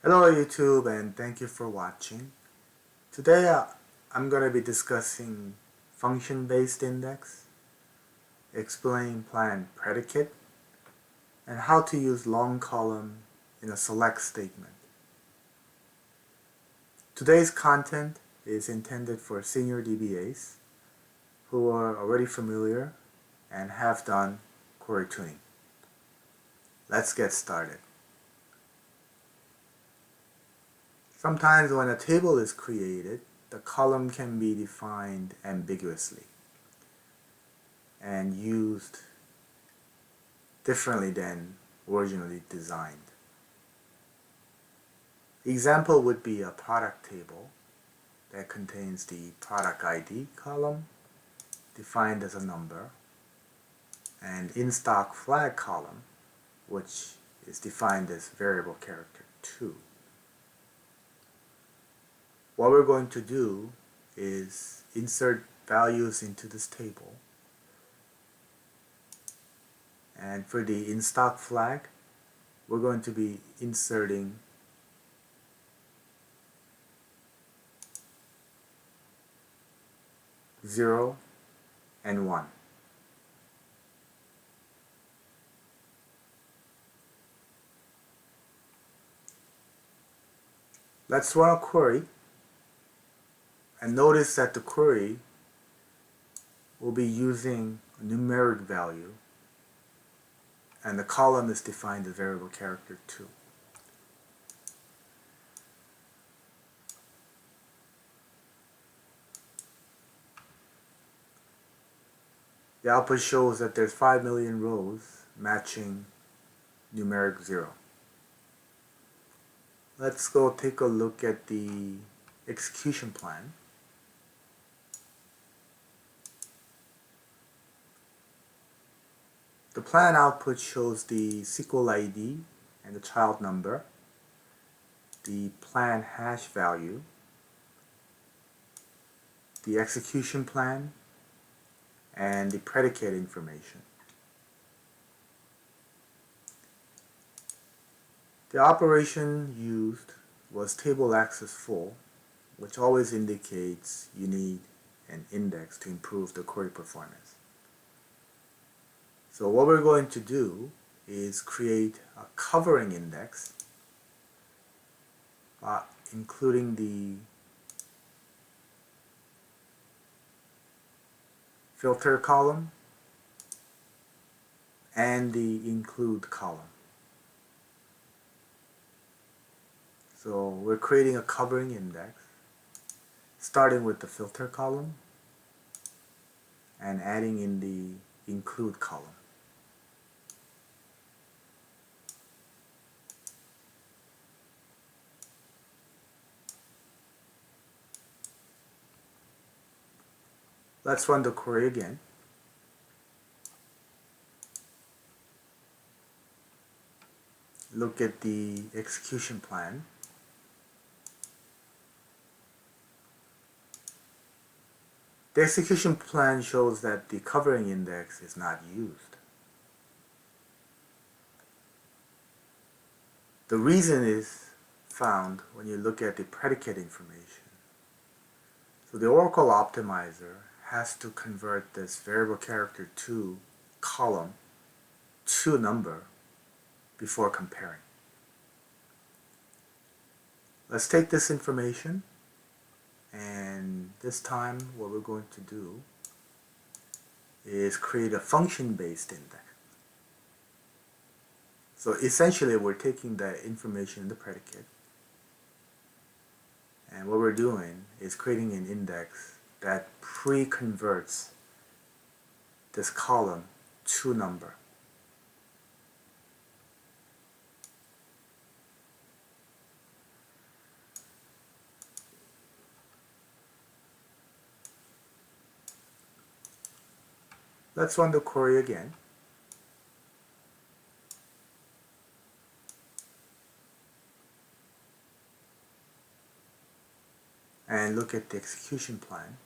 Hello YouTube, and thank you for watching. Today I'm going to be discussing function-based index, explain plan predicate, and how to use long column in a select statement. Today's content is intended for senior DBAs who are already familiar and have done query tuning. Let's get started. Sometimes when a table is created, the column can be defined ambiguously and used differently than originally designed. Example would be a product table that contains the product ID column defined as a number and in-stock flag column, which is defined as variable character 2. What we're going to do is insert values into this table, and for the in-stock flag we're going to be inserting zero and 1. Let's run a query and notice that the query will be using a numeric value and the column is defined as variable character 2. The output shows that there's 5 million rows matching numeric 0. Let's go take a look at the execution plan. The plan output shows the SQL ID and the child number, the plan hash value, the execution plan, and the predicate information. The operation used was table access full, which always indicates you need an index to improve the query performance. So what we're going to do is create a covering index including the filter column and the include column. So we're creating a covering index starting with the filter column and adding in the include column. Let's run the query again. Look at the execution plan. The execution plan shows that the covering index is not used. The reason is found when you look at the predicate information. So the Oracle optimizer has to convert this variable character 2 column to a number before comparing. Let's take this information, and this time what we're going to do is create a function-based index. So essentially we're taking the information in the predicate, and what we're doing is creating an index that pre-converts this column to number. Let's run the query again. And look at the execution plan.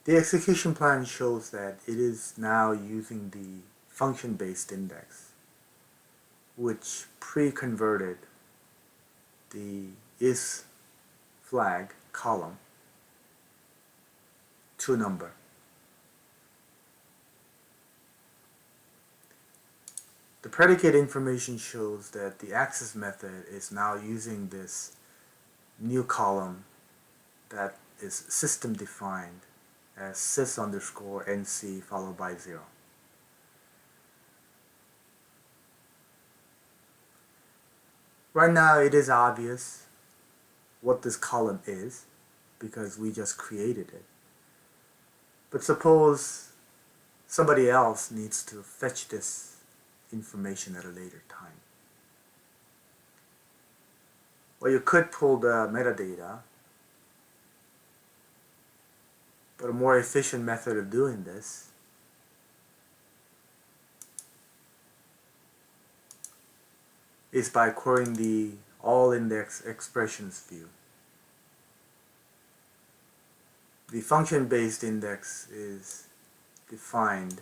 The execution plan shows that it is now using the function-based index, which pre-converted the is flag column to a number. The predicate information shows that the access method is now using this new column that is system defined as sys_nc followed by 0. Right now it is obvious what this column is because we just created it. But suppose somebody else needs to fetch this information at a later time. Well, you could pull the metadata, but a more efficient method of doing this is by querying the all index expressions view. The function-based index is defined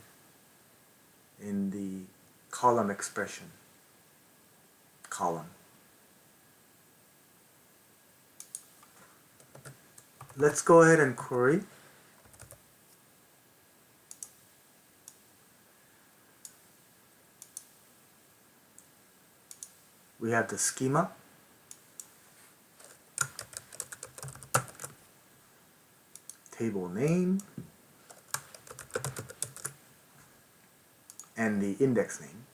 in the column expression column. Let's go ahead and query. We have the schema, table name, and the index name.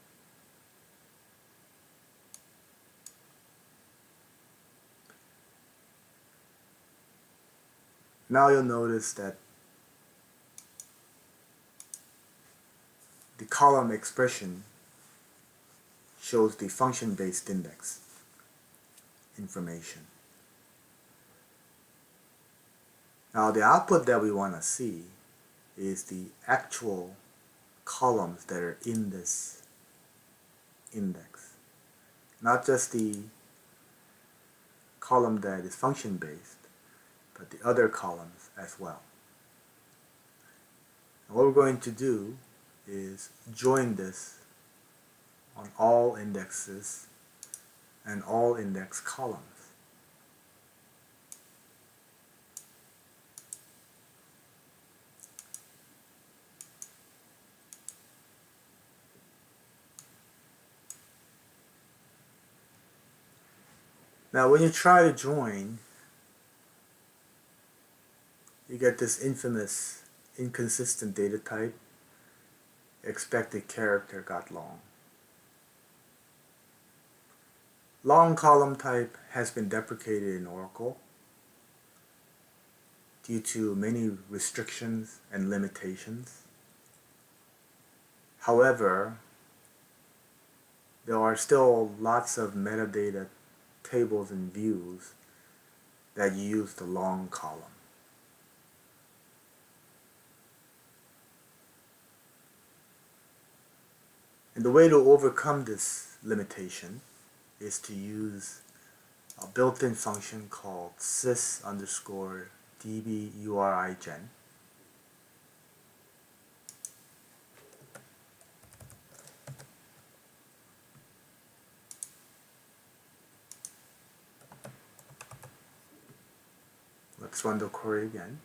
Now you'll notice that the column expression shows the function-based index information. Now the output that we want to see is the actual columns that are in this index, not just the column that is function-based, but the other columns as well. And what we're going to do is join this on all indexes and all index columns. Now when you try to join, you get this infamous inconsistent data type, expected character got long. Long column type has been deprecated in Oracle due to many restrictions and limitations. However, there are still lots of metadata tables and views that use the long column. And the way to overcome this limitation is to use a built-in function called sys_dburigen. Let's run the query again.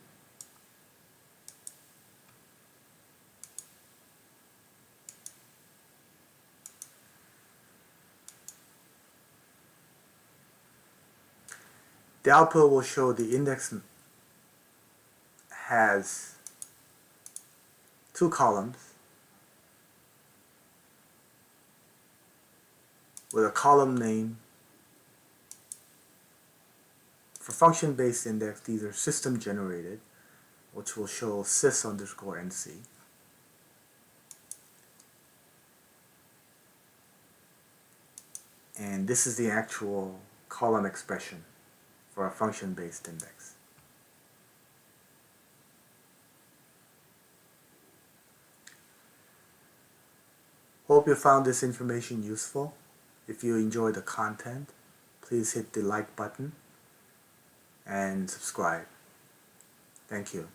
The output will show the index has two columns with a column name. For function-based index, these are system generated, which will show sys_nc. And this is the actual column expression for a function-based index. Hope you found this information useful. If you enjoy the content, please hit the like button and subscribe. Thank you.